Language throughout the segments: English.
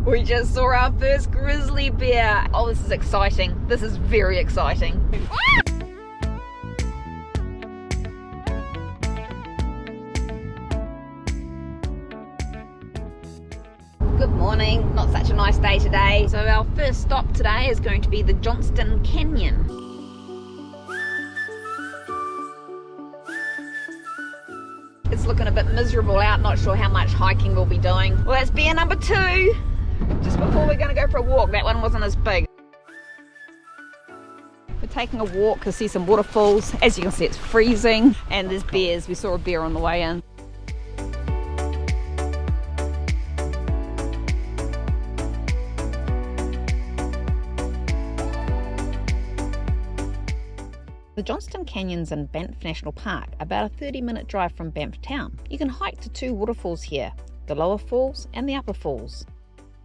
We just saw our first grizzly bear. Oh, this is exciting. This is very exciting. Good morning. Not such a nice day today. So our first stop today is going to be the Johnston Canyon. It's looking a bit miserable out. Not sure how much hiking we'll be doing. Well, that's bear number 2. Just before we're going to go for a walk. That one wasn't as big. We're taking a walk to see some waterfalls. As you can see, it's freezing and there's bears. We saw a bear on the way in. The Johnston Canyon's in Banff National Park, about a 30-minute drive from Banff town. You can hike to 2 waterfalls here, the lower falls and the upper falls.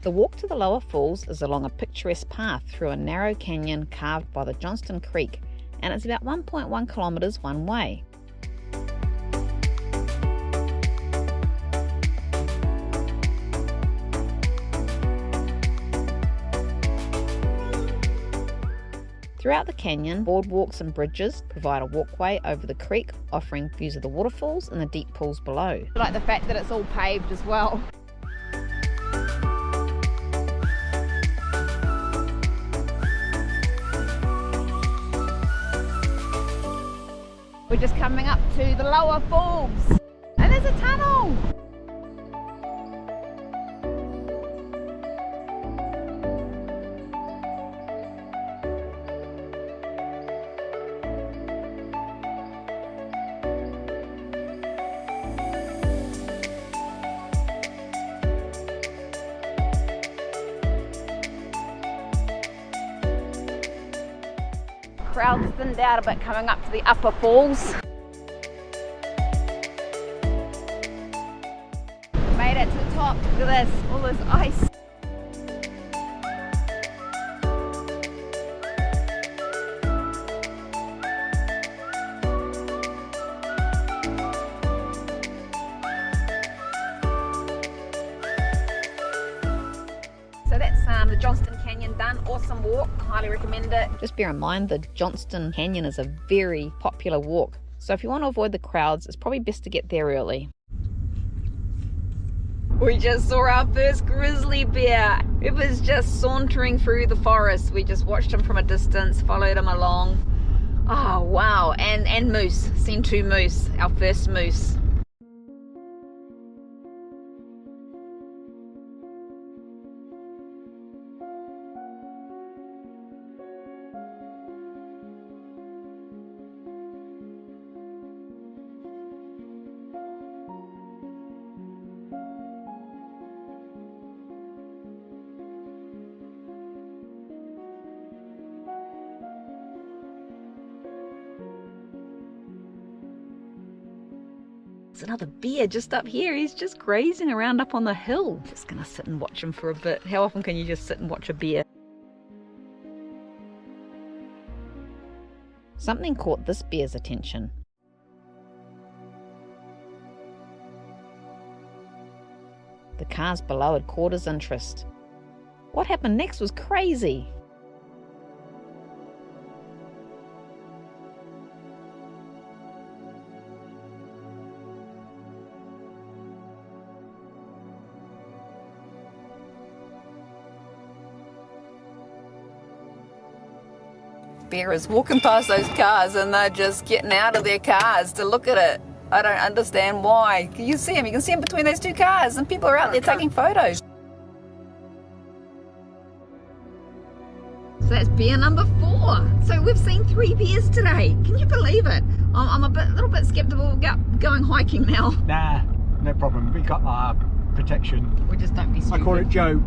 The walk to the lower falls is along a picturesque path through a narrow canyon carved by the Johnston Creek, and it's about 1.1 kilometres one way. Throughout the canyon, boardwalks and bridges provide a walkway over the creek, offering views of the waterfalls and the deep pools below. I like the fact that it's all paved as well. We're just coming up to the lower falls, and there's a tunnel. Crowd's thinned out a bit coming up to the upper falls. Made it to the top. Look at this, all this ice. So that's the Johnston Canyon done. Awesome walk, highly recommend it. Just bear in mind the Johnston Canyon is a very popular walk, so if you want to avoid the crowds, it's probably best to get there early. We just saw our first grizzly bear. It was just sauntering through the forest. We just watched him from a distance, followed him along. Oh wow, and moose, seen 2 moose, our first moose. There's another bear just up here. He's just grazing around up on the hill. Just gonna sit and watch him for a bit. How often can you just sit and watch a bear? Something caught this bear's attention. The cars below had caught his interest. What happened next was crazy. Bear is walking past those cars and they're just getting out of their cars to look at it. I don't understand why. Can you see him? You can see him between those 2 cars and people are out there taking photos. So that's bear number 4. So we've seen 3 bears today. Can you believe it? I'm a little bit skeptical about going hiking now. Nah, no problem. We got our protection. We just don't be stupid. I call it Joe.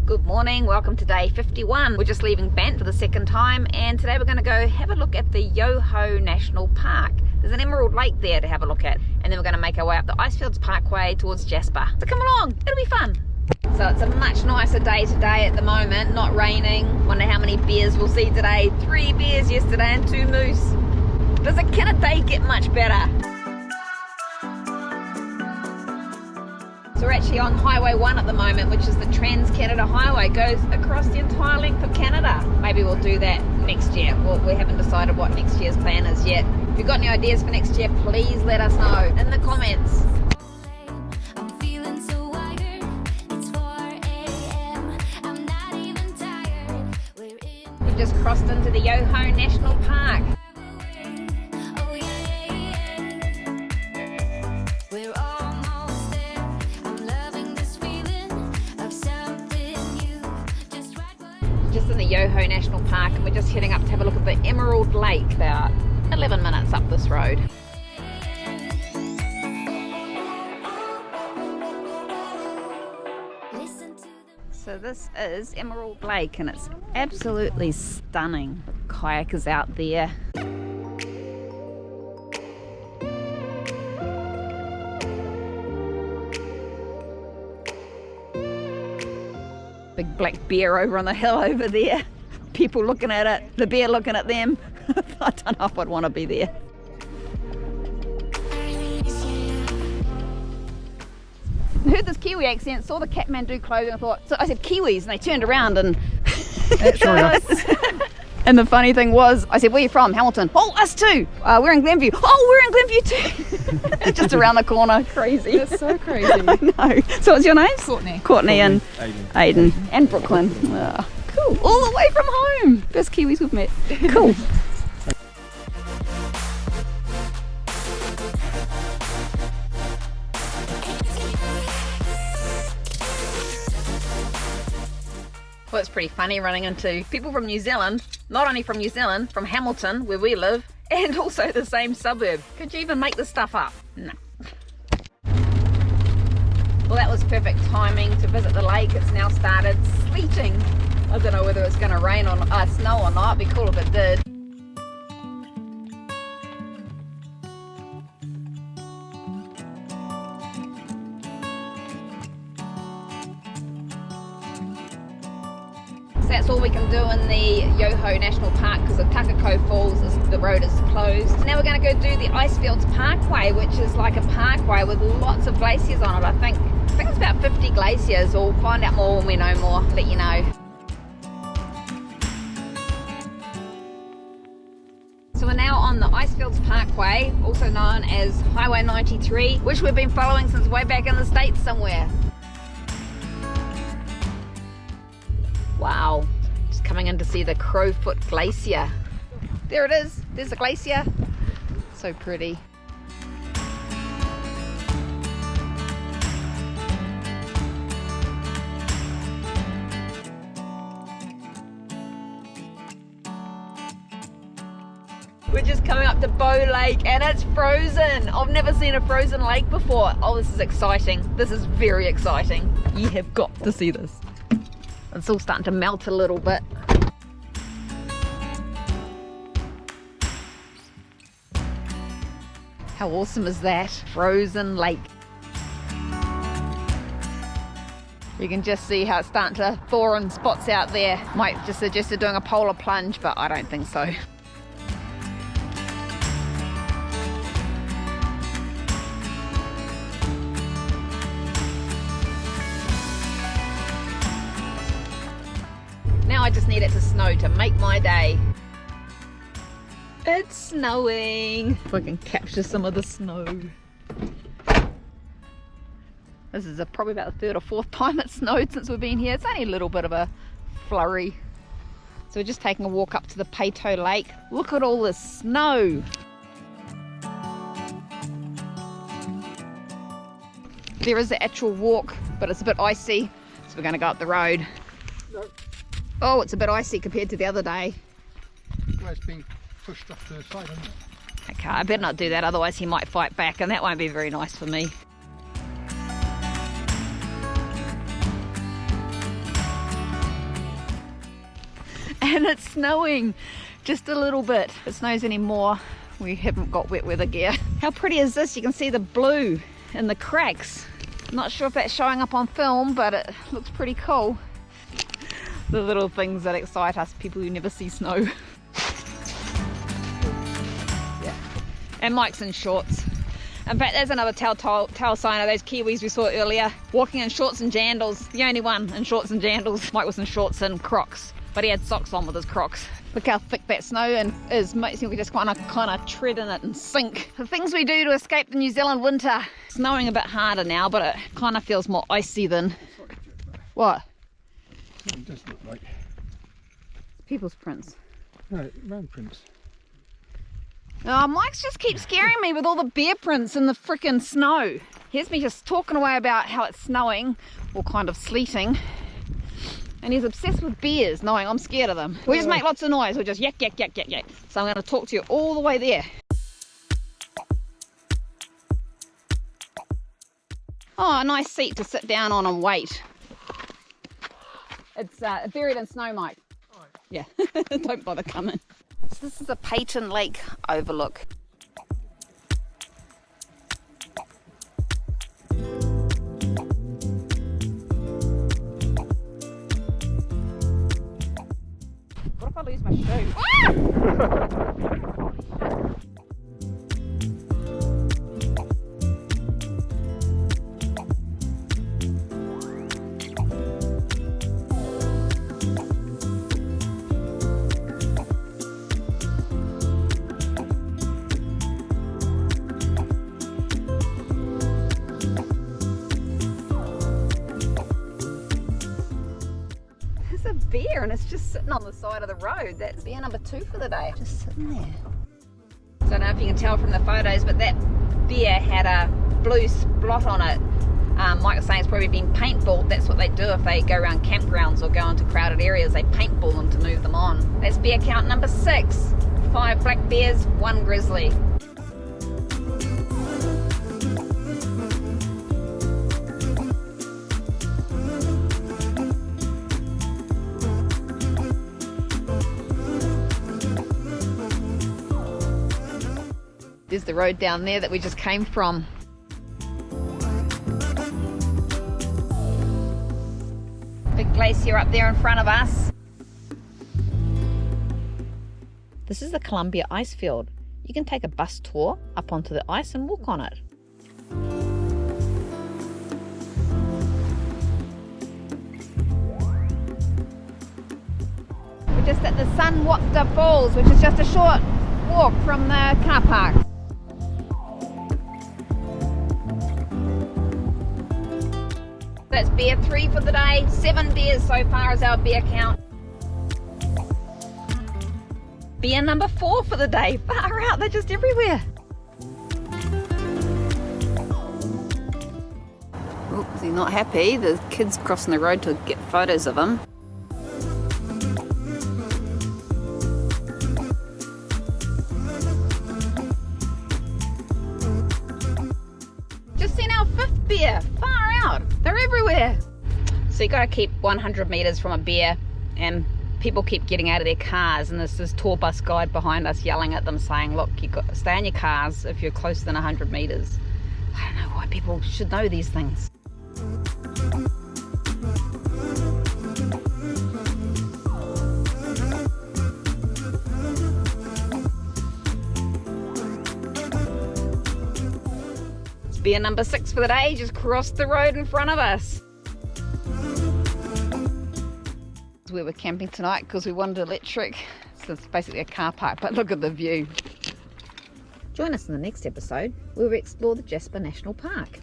Good morning, welcome to day 51. We're just leaving Banff for the 2nd time, and today we're going to go have a look at the Yoho National Park. There's an emerald lake there to have a look at, and then we're going to make our way up the Icefields Parkway towards Jasper. So come along, it'll be fun. So it's a much nicer day today at the moment, not raining. Wonder how many bears we'll see today. 3 bears yesterday and 2 moose. Can a day get much better? So we're actually on Highway 1 at the moment, which is the Trans-Canada Highway. Goes across the entire length of Canada. Maybe we'll do that next year. Well, we haven't decided what next year's plan is yet. If you've got any ideas for next year, please let us know in the comments. We've just crossed into the Yoho National Park. Just in the Yoho National Park, and we're just heading up to have a look at the Emerald Lake, about 11 minutes up this road. So this is Emerald Lake and it's absolutely stunning. Kayakers out there. Big black bear over on the hill over there. People looking at it, the bear looking at them. I don't know if I'd want to be there. I heard this Kiwi accent, saw the Kathmandu clothing, I thought, so I said Kiwis, and they turned around and Sure enough. And the funny thing was, I said, where are you from? Hamilton. Oh, us too. We're in Glenview. Oh, we're in Glenview too. It's just around the corner. Crazy. That's so crazy. I know. So what's your names? Courtney. Courtney and Aiden. Aiden. And Brooklyn. Oh, cool. All the way from home. First Kiwis we've met. Cool. Well, it's pretty funny running into people from New Zealand, not only from New Zealand, from Hamilton, where we live, and also the same suburb. Could you even make this stuff up? No. Well, that was perfect timing to visit the lake. It's now started sleeting. I don't know whether it's going to rain or snow or not. It'd be cool if it did. That's all we can do in the Yoho National Park because of Takako Falls, the road is closed. Now we're going to go do the Icefields Parkway, which is like a parkway with lots of glaciers on it. I think it's about 50 glaciers. We'll find out more when we know more, let you know. So we're now on the Icefields Parkway, also known as Highway 93, which we've been following since way back in the States somewhere. Wow, just coming in to see the Crowfoot Glacier. There it is, there's the glacier. So pretty. We're just coming up to Bow Lake and it's frozen. I've never seen a frozen lake before. Oh, this is exciting. This is very exciting. You have got to see this. It's all starting to melt a little bit. How awesome is that? Frozen lake. You can just see how it's starting to thaw in spots out there. Might just suggest doing a polar plunge, but I don't think so. Now I just need it to snow to make my day. It's snowing. If I can capture some of the snow. This is probably about the third or fourth time it's snowed since we've been here. It's only a little bit of a flurry. So we're just taking a walk up to the Peito Lake. Look at all this snow. There is the actual walk, but it's a bit icy. So we're going to go up the road. No. Oh, it's a bit icy compared to the other day. Well, it's been pushed off to the side, hasn't it? Okay, I better not do that, otherwise he might fight back, and that won't be very nice for me. And it's snowing just a little bit. If it snows anymore, we haven't got wet weather gear. How pretty is this? You can see the blue in the cracks. I'm not sure if that's showing up on film, but it looks pretty cool. The little things that excite us, people who never see snow. Yeah. And Mike's in shorts. In fact, there's another telltale sign of those Kiwis we saw earlier, walking in shorts and jandals. The only one in shorts and jandals. Mike was in shorts and Crocs, but he had socks on with his Crocs. Look how thick that snow is. Makes me just kind of tread in it and sink. The things we do to escape the New Zealand winter. Snowing a bit harder now, but it kind of feels more icy than... What? It does look like... People's prints. No, man prints. Oh, Mike's just keeps scaring me with all the bear prints in the frickin' snow. Here's me just talking away about how it's snowing, or kind of sleeting. And he's obsessed with bears, knowing I'm scared of them. We just make lots of noise, we just yak, yak, yak, yak, yak. So I'm going to talk to you all the way there. Oh, a nice seat to sit down on and wait. It's buried in snow, Mike. Yeah, don't bother coming. So this is a Peyton Lake overlook. What if I lose my shoe? Beer, and it's just sitting on the side of the road. That's beer number 2 for the day, just sitting there. So I don't know if you can tell from the photos, but that beer had a blue spot on it. Mike was saying it's probably been paintballed. That's what they do if they go around campgrounds or go into crowded areas. They paintball them to move them on. That's beer count number 6. 5 black bears, 1 grizzly. There's the road down there that we just came from. Big glacier up there in front of us. This is the Columbia Icefield. You can take a bus tour up onto the ice and walk on it. We're just at the Sunwapta Falls, which is just a short walk from the car park. That's beer 3 for the day. 7 beers so far is our beer count. Beer number 4 for the day. Far out, they're just everywhere. Oops, he's not happy. The kid's crossing the road to get photos of him. Just seen our 5th beer. Far out. They're everywhere. So you got to keep 100 meters from a bear, and people keep getting out of their cars, and there's this tour bus guide behind us yelling at them saying, look, you got to stay in your cars if you're closer than 100 meters. I don't know why people should know these things. It's beer number 6 for the day, just crossed the road in front of us. We were camping tonight because we wanted electric, so it's basically a car park, but look at the view. Join us in the next episode where we explore the Jasper National Park.